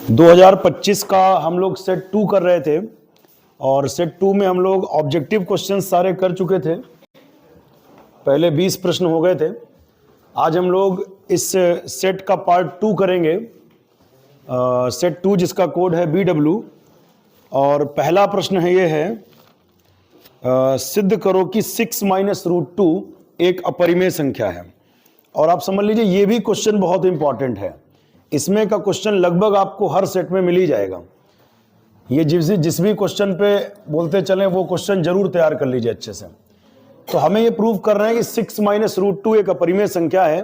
2025 का हम लोग सेट 2 कर रहे थे और सेट 2 में हम लोग ऑब्जेक्टिव क्वेश्चन सारे कर चुके थे। पहले 20 प्रश्न हो गए थे। आज हम लोग इस सेट का पार्ट 2 करेंगे, सेट 2 जिसका कोड है BW। और पहला प्रश्न है ये है, सिद्ध करो कि 6 - √2 एक अपरिमेय संख्या है। और आप समझ लीजिए ये भी क्वेश्चन बहुत इंपॉर्टेंट है। इसमें का क्वेश्चन लगभग आपको हर सेट में मिल ही जाएगा। ये जिस भी क्वेश्चन पे बोलते चलें वो क्वेश्चन जरूर तैयार कर लीजिए अच्छे से। तो हमें ये प्रूव कर रहे हैं कि 6 - √2 एक अपरिमेय संख्या है।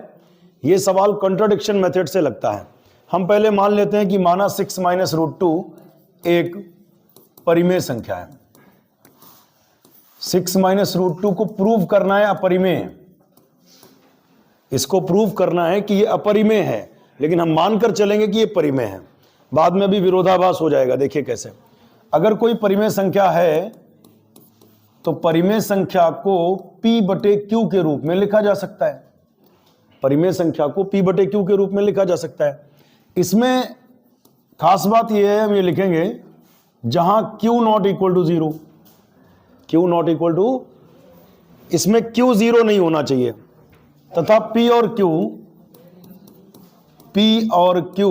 ये सवाल कॉन्ट्राडिक्शन मेथड से लगता है। हम पहले मान लेते हैं कि माना 6 - √2 एक परिमेय संख्या है। 6 - √2 को प्रूव करना है अपरिमेय। इसको प्रूव करना है कि ये अपरिमेय है, लेकिन हम मानकर चलेंगे कि ये परिमेय है। बाद में भी विरोधाभास हो जाएगा। देखिए कैसे, अगर कोई परिमेय संख्या है तो परिमेय संख्या को P/Q के रूप में लिखा जा सकता है। परिमेय संख्या को P/Q के रूप में लिखा जा सकता है। इसमें खास बात यह है, हम ये लिखेंगे जहां Q ≠ = 0, Q ≠ इसमें Q 0 नहीं होना चाहिए, तथा P और Q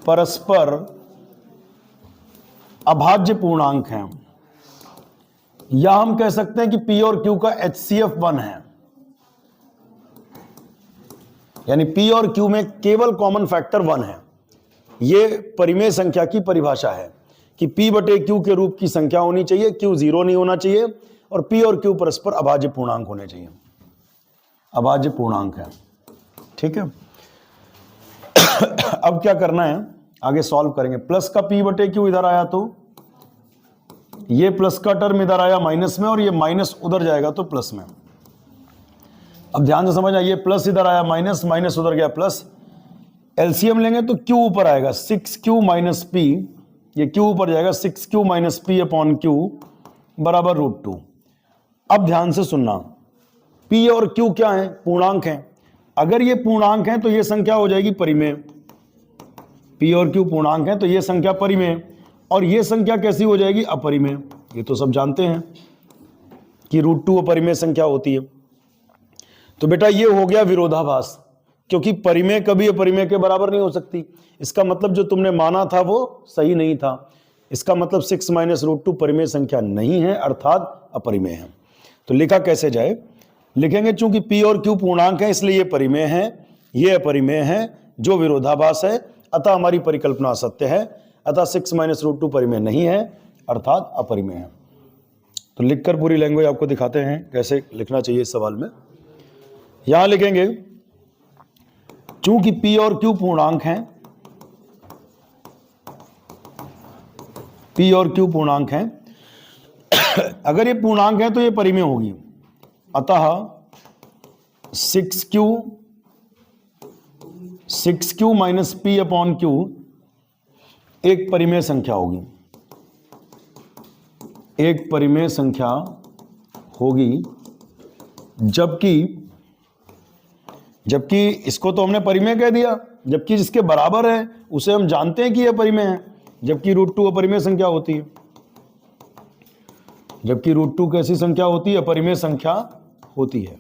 परस्पर अभाज्य पूर्णांक हैं। या हम कह सकते हैं कि P और Q का HCF 1 है, यानी P और Q में केवल कॉमन फैक्टर 1 है। यह परिमेय संख्या की परिभाषा है कि P/Q के रूप की संख्या होनी चाहिए, Q 0 नहीं होना चाहिए और P और Q परस्पर अभाज्य पूर्णांक होने चाहिए। अभाज्य पूर्णांक है, ठीक है। अब क्या करना है, आगे सॉल्व करेंगे। प्लस का P/Q इधर आया तो ये प्लस का टर्म इधर आया माइनस में, और ये माइनस उधर जाएगा तो प्लस में। अब ध्यान से समझना, ये प्लस इधर आया माइनस, माइनस उधर गया प्लस। एलसीएम लेंगे तो Q ऊपर आएगा, 6Q - P, ये Q ऊपर जाएगा, 6Q - P/Q बराबर √2। अब ध्यान से सुनना, P और Q क्या है? पूर्णांक हैं। अगर ये पूर्णांक हैं तो ये संख्या हो जाएगी परिमेय। P और Q पूर्णांक हैं तो ये संख्या परिमेय, और ये संख्या कैसी हो जाएगी? अपरिमेय। ये तो सब जानते हैं कि √2 अपरिमेय संख्या होती है। तो बेटा ये हो गया विरोधाभास, क्योंकि परिमेय कभी अपरिमेय के बराबर नहीं हो सकती। इसका मतलब जो तुमने माना था वो सही नहीं था। इसका मतलब 6 - √2 परिमेय संख्या नहीं है, अर्थात अपरिमेय है। तो लिखा कैसे जाए? लिखेंगे चूंकि P और Q पूर्णांक है इसलिए ये परिमेय है, ये अपरिमेय है, जो विरोधाभास है, अतः हमारी परिकल्पना असत्य है। अतः 6 - √2 परिमेय नहीं है, अर्थात अपरिमेय है। तो लिखकर पूरी लैंग्वेज आपको दिखाते हैं कैसे लिखना चाहिए इस सवाल में। यहां लिखेंगे चूंकि P और Q पूर्णांक हैं, P और Q पूर्णांक हैं, अगर ये पूर्णांक है तो ये परिमेय होगी। अतः 6Q - P/Q एक परिमेय संख्या होगी, एक परिमेय संख्या होगी। जबकि इसको तो हमने परिमेय कह दिया, जबकि जिसके बराबर है उसे हम जानते हैं कि यह परिमेय है, जबकि √2 अपरिमेय संख्या होती है। जबकि √2 कैसी संख्या होती है? अपरिमेय संख्या होती है।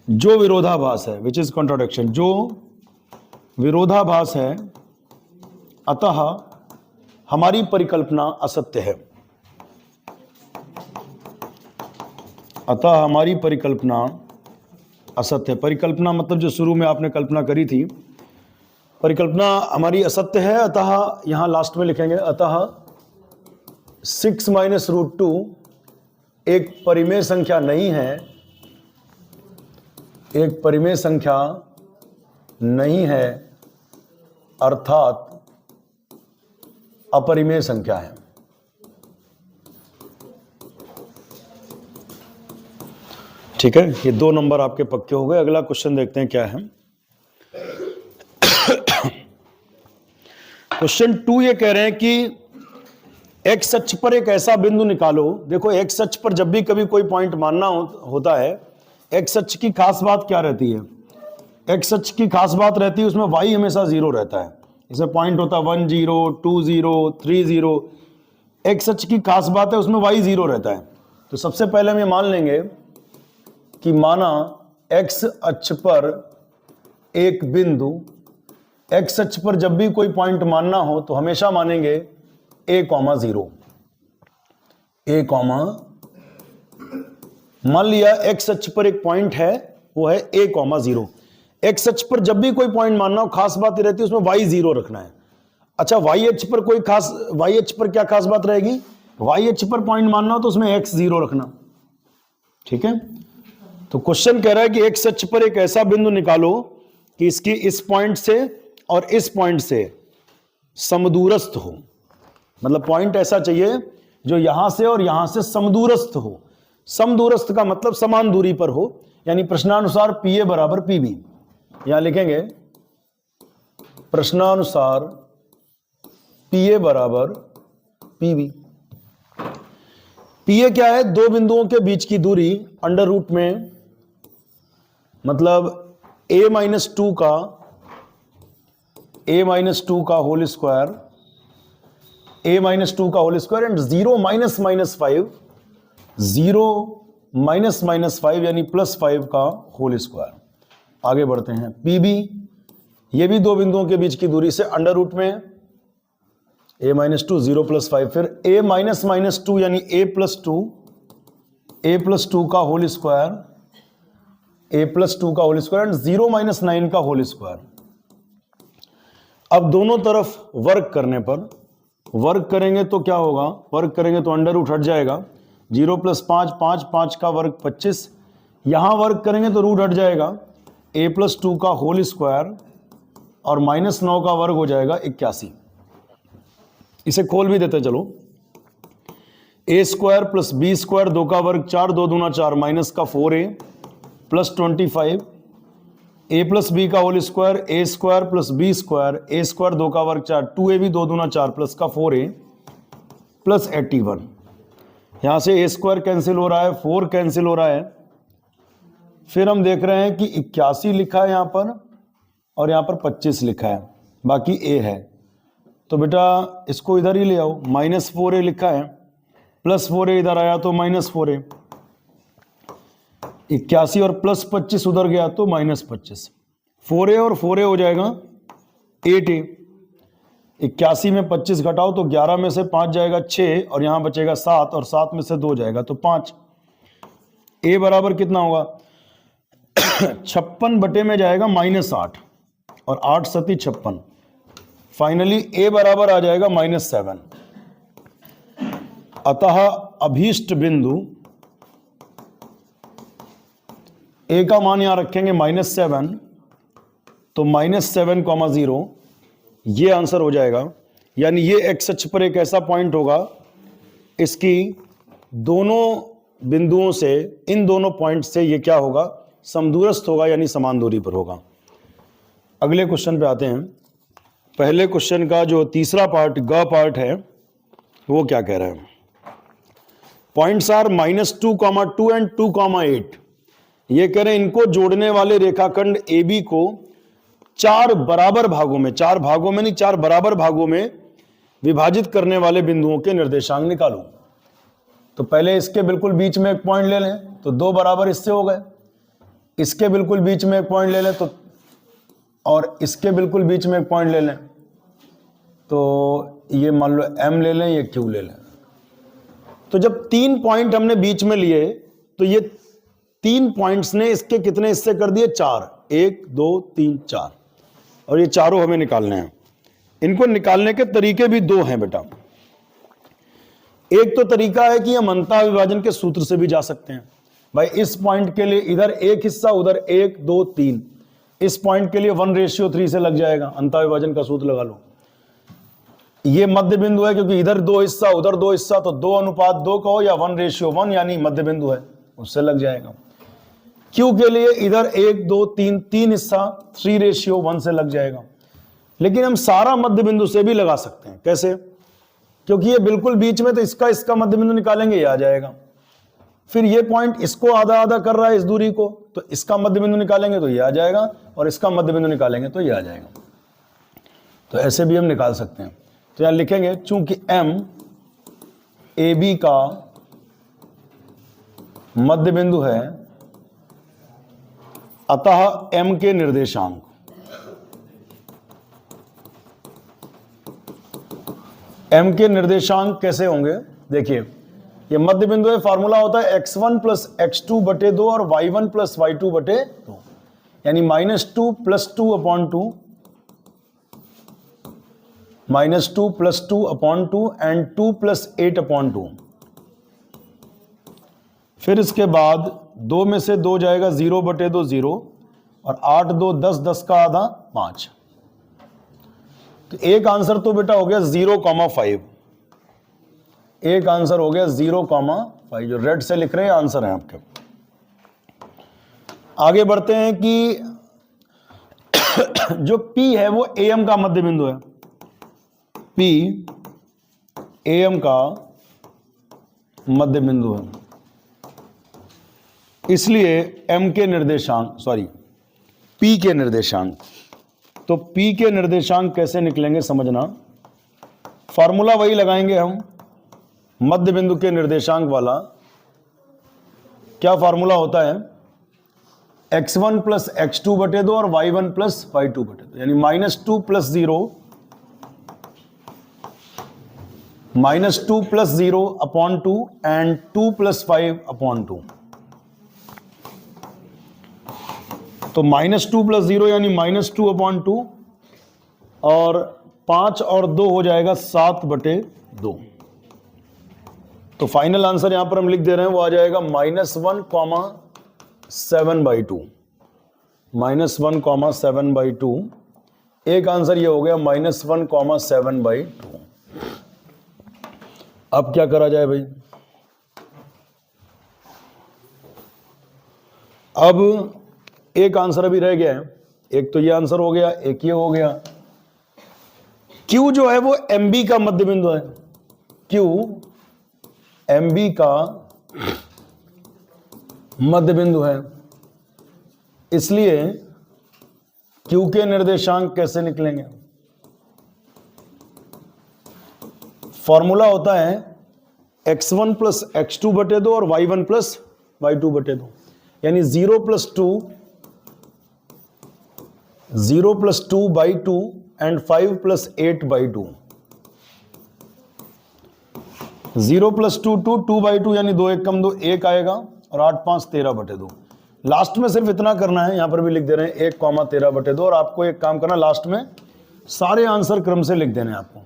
जो विरोधाभास है, विच इज कॉन्ट्राडिक्शन, जो विरोधाभास है, अतः हमारी परिकल्पना असत्य है। अतः हमारी परिकल्पना असत्य है। परिकल्पना मतलब जो शुरू में आपने कल्पना करी थी, परिकल्पना हमारी असत्य है। अतः यहां लास्ट में लिखेंगे, अतः 6 - √2 एक परिमेय संख्या नहीं है, एक परिमेय संख्या नहीं है, अर्थात अपरिमेय संख्या है। ठीक है, ये 2 नंबर आपके पक्के हो गए। अगला क्वेश्चन देखते हैं क्या है। क्वेश्चन 2 ये कह रहे हैं कि एक्स अक्ष पर एक ऐसा बिंदु निकालो। देखो, एक्स अक्ष पर जब भी कभी कोई पॉइंट मानना होता है, एक्स अक्ष की खास बात क्या रहती है? एक्स अक्ष की खास बात रहती है उसमें वाई हमेशा 0 रहता है, इसमें पॉइंट होता है 1 0 2 0 3 0। एक्स अक्ष की खास बात है उसमें वाई 0 रहता है। तो सबसे पहले हम ये मान लेंगे कि माना एक्स अक्ष पर एक बिंदु, एक्स अक्ष पर जब भी कोई पॉइंट मानना हो तो हमेशा मानेंगे a, 0। a, मान लिया एक्स अक्ष पर एक पॉइंट है, वो है a, 0। एक्स अक्ष पर जब भी कोई पॉइंट मानना हो खास बात ये रहती है उसमें y 0 रखना है। अच्छा, y अक्ष पर कोई खास, y अक्ष पर क्या खास बात रहेगी? y अक्ष पर पॉइंट मानना हो तो उसमें x 0 रखना। ठीक है, तो क्वेश्चन कह रहा है कि एक्स अक्ष पर एक ऐसा बिंदु निकालो कि इसकी इस पॉइंट से और इस पॉइंट से समदूरस्थ हो। मतलब पॉइंट ऐसा चाहिए जो यहां से और यहां से समदूरस्थ हो। समदूरस्थ का मतलब समान दूरी पर हो, यानी प्रश्नानुसार PA बराबर PB। यहां लिखेंगे प्रश्नानुसार PA बराबर PB। PA क्या है? दो बिंदुओं के बीच की दूरी अंडर रूट में, मतलब a-2 का होल स्क्वायर, a-2 का होल स्क्वायर एंड 0 -5 यानी +5 का होल स्क्वायर। आगे बढ़ते हैं। PB, ये भी दो बिंदुओं के बीच की दूरी से अंडर रूट में a-2 0 +5, फिर a-2 यानी a+2 का होल स्क्वायर, a+2 का होल स्क्वायर एंड 0 -9 का होल स्क्वायर। अब दोनों तरफ वर्क करने पर, वर्क करेंगे तो क्या होगा? वर्क करेंगे तो अंडर रूट हट जाएगा, 0 + 5 5 5 का वर्ग 25। यहां वर्क करेंगे तो रूट हट जाएगा, a+2 का होल स्क्वायर और -9 का वर्ग हो जाएगा 81। इसे खोल भी देते चलो, a² + b² 2 का वर्ग 4 2 दूना 4 माइनस का 4a + 25, a + b का whole square, a² + b², a² 2 का वर्ग 4 2ab 2 दूना 4 प्लस का 4a + 81। यहां से a² कैंसिल हो रहा है, 4 कैंसिल हो रहा है। फिर हम देख रहे हैं कि 81 लिखा है यहां पर और यहां पर 25 लिखा है, बाकी a है। तो बेटा इसको इधर ही ले आओ, -4a लिखा है, +4a इधर आया तो -4a, 81 और +25 उधर गया तो -25, 4a और 4a हो जाएगा 8a। 81 में 25 घटाओ तो 11 में से 5 जाएगा 6 और यहां बचेगा 7 और 7 में से 2 जाएगा तो 5। a बराबर कितना होगा? 56 बटे में जाएगा -8 और 8 सती 56। फाइनली a बराबर आ जाएगा -7। अतः अभीष्ट बिंदु a का मान यहां रखेंगे -7, तो -7, 0 ये आंसर हो जाएगा। यानी ये एक्स अक्ष पर एक ऐसा पॉइंट होगा, इसकी दोनों बिंदुओं से, इन दोनों पॉइंट से ये क्या होगा? समदूरस्थ होगा, यानी समान दूरी पर होगा। अगले क्वेश्चन पे आते हैं। पहले क्वेश्चन का जो तीसरा पार्ट, ग पार्ट है, वो क्या कह रहा है? Points are -2, 2 and 2, 8। ये कह रहे हैं इनको जोड़ने वाले रेखाखंड AB को 4 बराबर भागों में, 4 भागों में नहीं 4 बराबर भागों में विभाजित करने वाले बिंदुओं के निर्देशांक निकालो। तो पहले इसके बिल्कुल बीच में एक पॉइंट ले लें तो 2 बराबर इससे हो गए, इसके बिल्कुल बीच में एक पॉइंट ले लें तो, और इसके बिल्कुल बीच में एक पॉइंट ले लें तो ये मान लो M ले लें, ये Q ले लें। तो जब 3 पॉइंट हमने बीच में लिए तो ये 3 पॉइंट्स ने इसके कितने हिस्से कर दिए? 4, 1 2 3 4, और ये चारों हमें निकालने हैं। इनको निकालने के तरीके भी 2 हैं बेटा। एक तो तरीका है कि हम अंतः विभाजन के सूत्र से भी जा सकते हैं। भाई इस पॉइंट के लिए इधर एक हिस्सा, उधर 1 2 3, इस पॉइंट के लिए 1:3 से लग जाएगा, अंतः विभाजन का सूत्र लगा लो। ये मध्य बिंदु है क्योंकि इधर 2 हिस्सा उधर 2 हिस्सा, तो 2:2 कहो या 1:1 यानी मध्य बिंदु है, उससे लग जाएगा। Q के लिए इधर 1 2 3 3 हिस्सा, 3:1 से लग जाएगा। लेकिन हम सारा मध्य बिंदु से भी लगा सकते हैं। कैसे? क्योंकि ये बिल्कुल बीच में, तो इसका मध्य बिंदु निकालेंगे, ये आ जाएगा। फिर ये पॉइंट इसको आधा आधा कर रहा है इस दूरी को, तो इसका मध्य बिंदु निकालेंगे तो ये आ जाएगा, और इसका मध्य बिंदु निकालेंगे तो ये आ जाएगा। तो ऐसे भी हम निकाल सकते हैं। तो यहां लिखेंगे चूंकि M AB का मध्य बिंदु है, अतः M के निर्देशांक M के निर्देशांक कैसे होंगे? देखिए, ये मध्य बिंदु है, फार्मूला होता है x1 प्लस x2 बटे 2 और y1 प्लस y2 बटे 2, यानी -2 plus 2 upon 2, -2 plus 2 upon 2 and 2 plus 8 upon 2। फिर इसके बाद 2 में से 2 जाएगा 0 बटे 2 0, और 8 2 10, 10 का आधा 5। तो एक आंसर तो बेटा हो गया 0,5, एक आंसर हो गया 0,5, जो रेड से लिख रहे हैं आंसर है आपके। आगे बढ़ते हैं कि जो P है वो AM का मध्य बिंदु है, P AM का मध्य बिंदु है, इसलिए M के निर्देशांक P के निर्देशांक, तो P के निर्देशांक कैसे निकलेंगे समझना। फॉर्मूला वही लगाएंगे हम, मध्य बिंदु के निर्देशांक वाला। क्या फॉर्मूला होता है? x1 प्लस x2 बटे 2 और y1 प्लस y2 बटे 2, यानी -2 plus 0, -2 plus 0 upon 2 and 2 plus 5 upon 2। तो -2 प्लस 0 यानी -2 अपॉन 2, और 5 और 2 हो जाएगा 7 बटे 2। तो फाइनल आंसर यहां पर हम लिख दे रहे हैं, वो आ जाएगा -1,7/2, -1,7/2। एक आंसर ये हो गया -1,7/2। अब क्या करा जाए भाई? अब एक आंसर अभी रह गया है, एक तो ये आंसर हो गया, एक ये हो गया। Q जो है वो MB का मध्य बिंदु है, Q MB का मध्य बिंदु है, इसलिए Q के निर्देशांक कैसे निकलेंगे? फॉर्मूला होता है x1 प्लस x2 बटे 2 और y1 प्लस y2 बटे 2, यानी 0 plus 2 by 2 and 5 plus 8 by 2। 0 plus 2 2 by 2, यानी 2 1 कम 2 1 आएगा, और 8 5 13 बटे 2। लास्ट में सिर्फ इतना करना है, यहां पर भी लिख दे रहे हैं 1,13 बटे 2, और आपको एक काम करना, लास्ट में सारे आंसर क्रम से लिख देने आपको।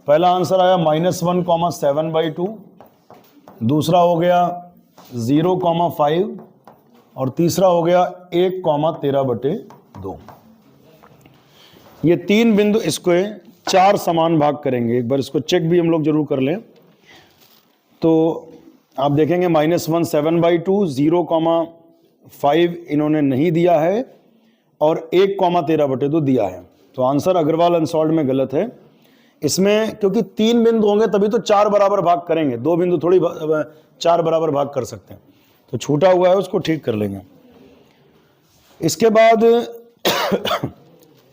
पहला आंसर आया -1,7/2, दूसरा हो गया 0,5, और तीसरा हो गया 1,13 बटे 2। ये 3 बिंदु, इसको 4 समान भाग करेंगे। एक बार इसको चेक भी हम लोग जरूर कर लें। तो आप देखेंगे -1,7/2, 0,5 इन्होंने नहीं दिया है, और 1,13 बटे 2 दिया है। तो आंसर अग्रवाल अनसॉल्व्ड में गलत है। इसमें क्योंकि 3 बिंदु होंगे तभी तो 4 बराबर भाग करेंगे, 2 बिंदु थोड़ी 4 बराबर भाग कर सकते हैं। तो छूटा हुआ है उसको ठीक कर लेंगे। इसके बाद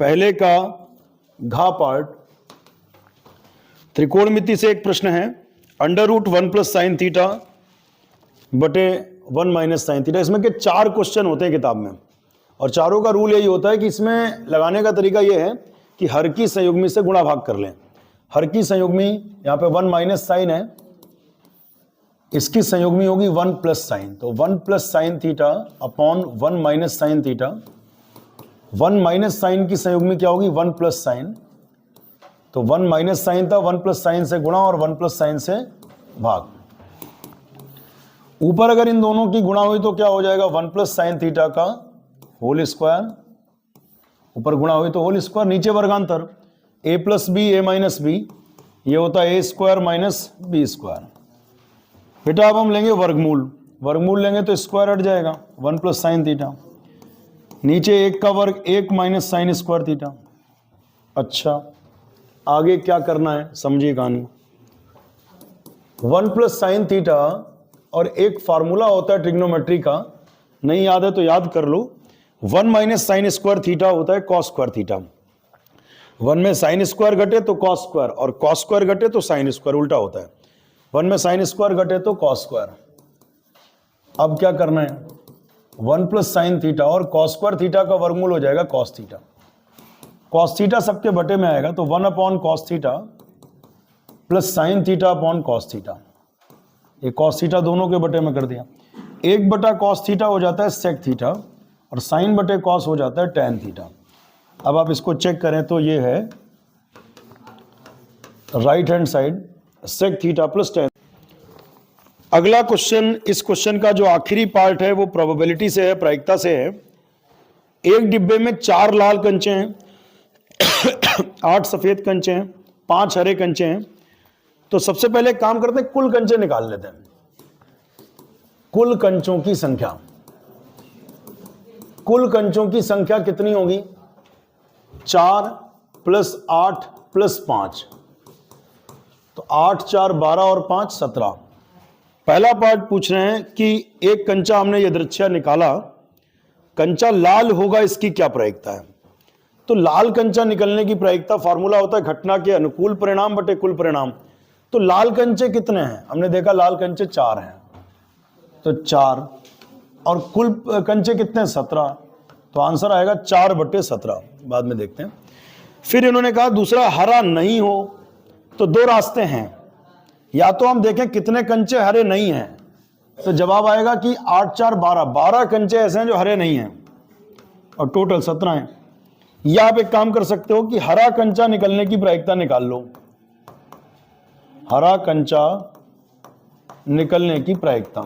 पहले का घा पार्ट, त्रिकोणमिति से एक प्रश्न है, √1 प्लस साइन थीटा बटे 1 माइनस साइन थीटा। इसमें के 4 क्वेश्चन होते हैं किताब में, और चारों का रूल यही होता है कि इसमें लगाने का तरीका यह है कि हर की संयुग्मी से गुणा भाग कर लें। हर की संयुग्मी यहाँ पे 1 माइनस साइन है, इसकी संयुग्मी होगी 1 प्लस साइन, तो 1 plus sine theta upon 1 minus sine theta. 1 minus sine की संयुग्मी क्या होगी? 1 प्लस साइन, तो 1 माइनस साइन था, 1 प्लस साइन से गुणा और 1 प्लस साइन से भाग। ऊपर अगर इन दोनों की गुणा हुई तो क्या हो जाएगा? 1 प्लस साइन थीटा का होल स्क्वायर, ऊपर गुणा हुई तो होल स्क्वायर, नीचे वर्गांतर a plus B A minus B, ये होता है a square minus B square. बेटा अब हम लेंगे वर्गमूल, वर्गमूल लेंगे तो स्क्वायर हट जाएगा, 1 प्लस साइन थीटा, नीचे 1 का वर्ग 1 माइनस साइन स्क्वायर थीटा। अच्छा आगे क्या करना है समझिए कहानी। 1 प्लस साइन थीटा और एक फार्मूला होता है ट्रिग्नोमेट्री का, नहीं याद है तो याद कर लो, 1 माइनस साइन स्क्वायर थीटा होता है कॉस स्क्वायर थीटा। 1 में साइन स्क्वायर घटे तो कॉस स्क्वायर, और कॉस स्क्वायर घटे तो साइन स्क्वायर, उल्टा होता है। 1 में साइन स्क्वायर घटे तो कॉस स्क्वायर। अब क्या करना है, 1 प्लस साइन थीटा और कॉस स्क्वायर थीटा का वर्गमूल हो जाएगा कॉस थीटा। कॉस थीटा सबके बटे में आएगा तो 1 upon cos theta plus sine theta upon cos theta. ये कॉस थीटा दोनों के बटे में कर दिया। 1 बटा कॉस थीटा हो जाता है सेक थीटा और साइन बटे कॉस हो जाता है टैन थीटा। अब आप इसको चेक करें तो ये है right hand side sec theta plus tan. अगला क्वेश्चन, इस क्वेश्चन का जो आखिरी पार्ट है वो प्रोबेबिलिटी से है, प्रायिकता से है। एक डिब्बे में 4 लाल कंचे हैं, 8 सफेद कंचे हैं, 5 हरे कंचे हैं। तो सबसे पहले काम करते हैं, कुल कंचे निकाल लेते हैं। कुल कंचों की संख्या, कुल कंचों की संख्या कितनी होगी, 4 प्लस 8 प्लस 5, तो 8 4 12 और 5 17। पहला पार्ट पूछ रहे हैं कि एक कंचा हमने यदृच्छा निकाला, कंचा लाल होगा, इसकी क्या प्रायिकता है। तो लाल कंचा निकलने की प्रायिकता फार्मूला होता है घटना के अनुकूल परिणाम बटे कुल परिणाम। तो लाल कंचे कितने हैं, हमने देखा लाल कंचे 4 हैं, तो 4, और कुल कंचे कितने हैं 17, तो आंसर आएगा 4 बटे 17। बाद में देखते हैं। फिर इन्होंने कहा दूसरा हरा नहीं हो, तो 2 रास्ते हैं, या तो हम देखें कितने कंचे हरे नहीं हैं, तो जवाब आएगा कि 8 4 12, 12 कंचे ऐसे हैं जो हरे नहीं हैं और टोटल 17 हैं। या आप एक काम कर सकते हो कि हरा कंचा निकलने की प्रायिकता निकाल लो, हरा कंचा निकलने की प्रायिकता।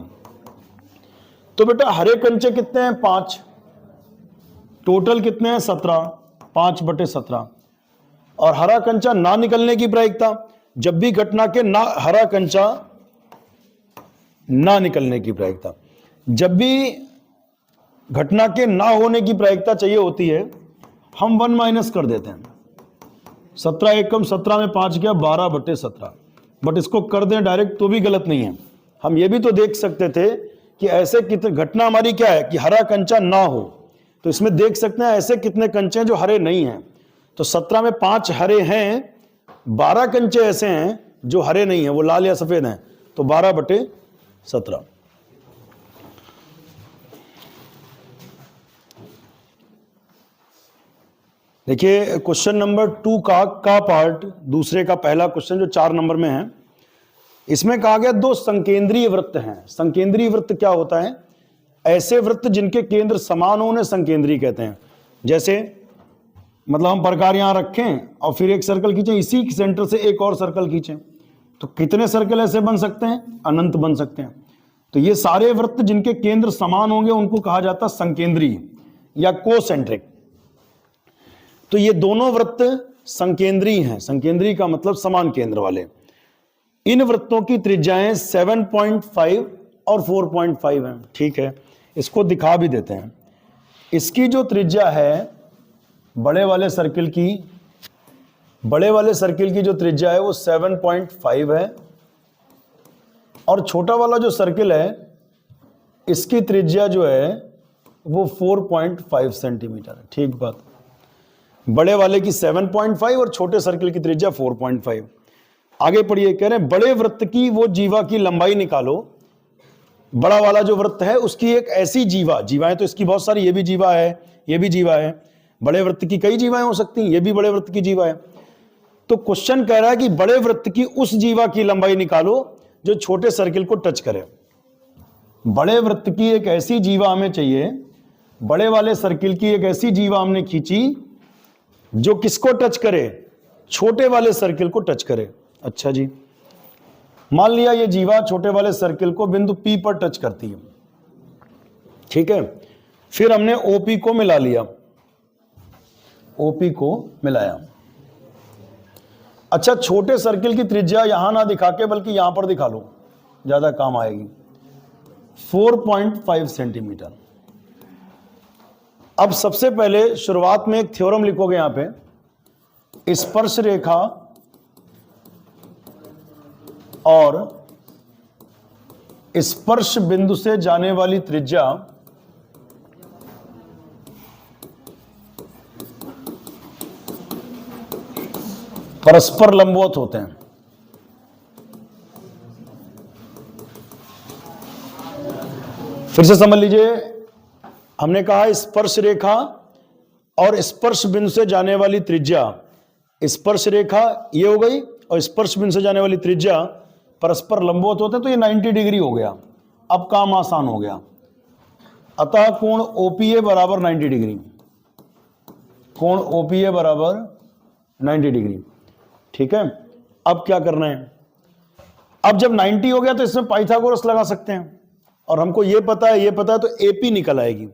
तो बेटा हरे कंचे कितने हैं 5, टोटल कितने हैं 17, 5 बटे 17। और हरा कंचा ना निकलने की प्रायिकता, जब भी घटना के ना हरा कंचा ना निकलने की प्रायिकता, जब भी घटना के ना होने की प्रायिकता चाहिए होती है, हम 1 माइनस कर देते हैं। 17 एकम 17 में 5 गया, 12 बटे 17। बट इसको कर दें डायरेक्ट तो भी गलत नहीं है। हम ये भी तो देख सकते थे कि ऐसे कितने, घटना हमारी क्या है कि हरा कंचा ना हो, तो इसमें देख सकते हैं ऐसे कितने कंचे हैं जो हरे नहीं हैं। तो 17 में 5 हरे हैं, 12 कंचे ऐसे हैं जो हरे नहीं हैं, वो लाल या सफेद हैं, तो 12 बटे 17। देखिए क्वेश्चन नंबर 2 का पार्ट, दूसरे का पहला क्वेश्चन जो 4 नंबर में है, इसमें कहा गया 2 संकेंद्रीय वृत्त हैं। संकेंद्रीय वृत्त क्या होता है, ऐसे वृत्त जिनके केंद्र समान हो उन्हें संकेंद्रीय कहते हैं। जैसे मतलब हम प्रकार यहां रखें और फिर एक सर्कल खींचें, इसी सेंटर से एक और सर्कल खींचें, तो कितने सर्कल ऐसे बन सकते हैं, अनंत बन सकते हैं। तो ये सारे वृत्त जिनके केंद्र समान होंगे उनको कहा जाता है संकेंद्रीय या कोसेंट्रिक। तो ये दोनों वृत्त संकेंद्रीय हैं, संकेंद्रीय का मतलब समान केंद्र वाले। इन वृत्तों की त्रिज्याएं 7.5 और 4.5 हैं। ठीक है, इसको दिखा भी देते हैं। इसकी जो त्रिज्या है बड़े वाले सर्किल की, बड़े वाले सर्किल की जो त्रिज्या है वो 7.5 है, और छोटा वाला जो सर्किल है इसकी त्रिज्या जो है वो 4.5 सेंटीमीटर है। ठीक बात, बड़े वाले की 7.5 और छोटे सर्किल की त्रिज्या 4.5। आगे पढ़िए, कह रहे हैं बड़े वृत्त की वो जीवा की लंबाई निकालो। बड़ा वाला जो वृत्त है उसकी एक ऐसी जीवा, जीवाएं तो इसकी बहुत सारी, ये भी जीवा है, ये भी जीवा है, बड़े वृत्त की कई जीवाएं हो सकती हैं, ये भी बड़े वृत्त की जीवा है। तो क्वेश्चन कह रहा है कि बड़े वृत्त की उस जीवा की लंबाई निकालो जो छोटे सर्किल को टच करे। बड़े वृत्त की एक ऐसी जीवा हमें चाहिए, बड़े वाले सर्किल की एक ऐसी जीवा हमने खींची जो किसको टच करे, छोटे वाले सर्किल को टच करे। अच्छा जी, मान लिया ये जीवा छोटे वाले सर्किल को बिंदु P पर टच करती है। ठीक है, फिर हमने OP को मिला लिया, OP को मिलाया। अच्छा, छोटे सर्किल की त्रिज्या यहां ना दिखा के बल्कि यहां पर दिखा लो, ज्यादा काम आएगी, 4.5 सेंटीमीटर। अब सबसे पहले शुरुआत में एक थ्योरम लिखोगे यहां पे, स्पर्श रेखा और स्पर्श बिंदु से जाने वाली त्रिज्या परस्पर लंबवत होते हैं। फिर से समझ लीजिए, हमने कहा स्पर्श रेखा और स्पर्श बिंदु से जाने वाली त्रिज्या, स्पर्श रेखा ये हो गई और स्पर्श बिंदु से जाने वाली त्रिज्या परस्पर लंबवत होते हैं, तो ये 90 डिग्री हो गया। अब काम आसान हो गया। अतः कोण OPA बराबर 90 डिग्री, कोण OPA बराबर 90 डिग्री। ठीक है, अब क्या करना है? अब जब 90 हो गया तो इसमें पाइथागोरस लगा सकते हैं, और हमको ये पता है तो AP निकल आएगी।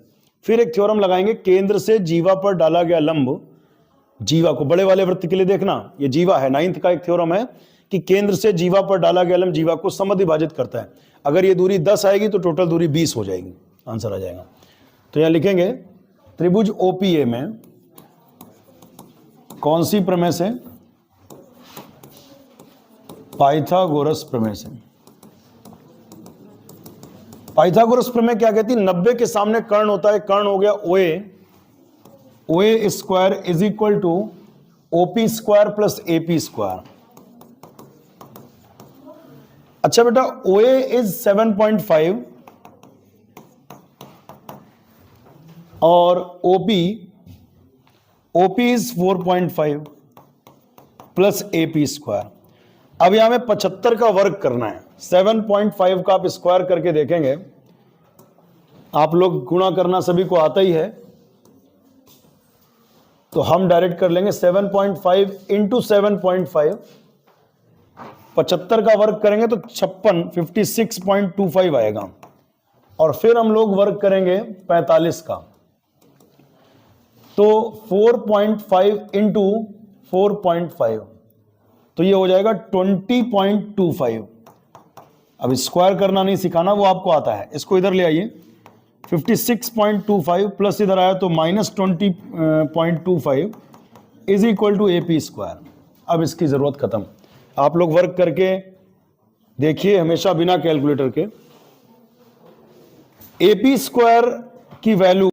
फिर एक थ्योरम लगाएंगे, केंद्र से जीवा पर डाला गया लंब, जीवा को बड़े वाले वृत्त के लिए देखना, ये जीवा है, 9th का एक थ्योरम है कि केंद्र से जीवा पर डाला गया लंब जीवा को समद्विभाजित करता है। अगर ये दूरी 10 आएगी तो टोटल दूरी 20 हो जाएगी, आंसर आ जाएगा। तो यहां लिखेंगे त्रिभुज OPA में कौन सी प्रमेय से? पाइथागोरस प्रमेय से। पाइथागोरस प्रमेय क्या कहती है? 90 के सामने कर्ण होता है, कर्ण हो गया OA square is equal to OP square plus AP square. अच्छा बेटा, OA इज 7.5 और OP is 4.5 plus AP square. अब यहां में 75 का वर्ग करना है। 7.5 का आप स्क्वायर करके देखेंगे, आप लोग गुणा करना सभी को आता ही है, तो हम डायरेक्ट कर लेंगे 7.5 इंटू 7.5, 75 का वर्ग करेंगे तो 56.25 आएगा, और फिर हम लोग वर्ग करेंगे 45 का, तो 4.5 इंटू 4.5, तो ये हो जाएगा 20.25। अब स्क्वायर करना नहीं सिखाना, वो आपको आता है। इसको इधर ले आइए, 56.25 प्लस इधर आया तो -20.25 is equal to AP square. अब इसकी जरूरत खत्म, आप लोग वर्क करके देखिए हमेशा बिना कैलकुलेटर के। AP स्क्वायर की वैल्यू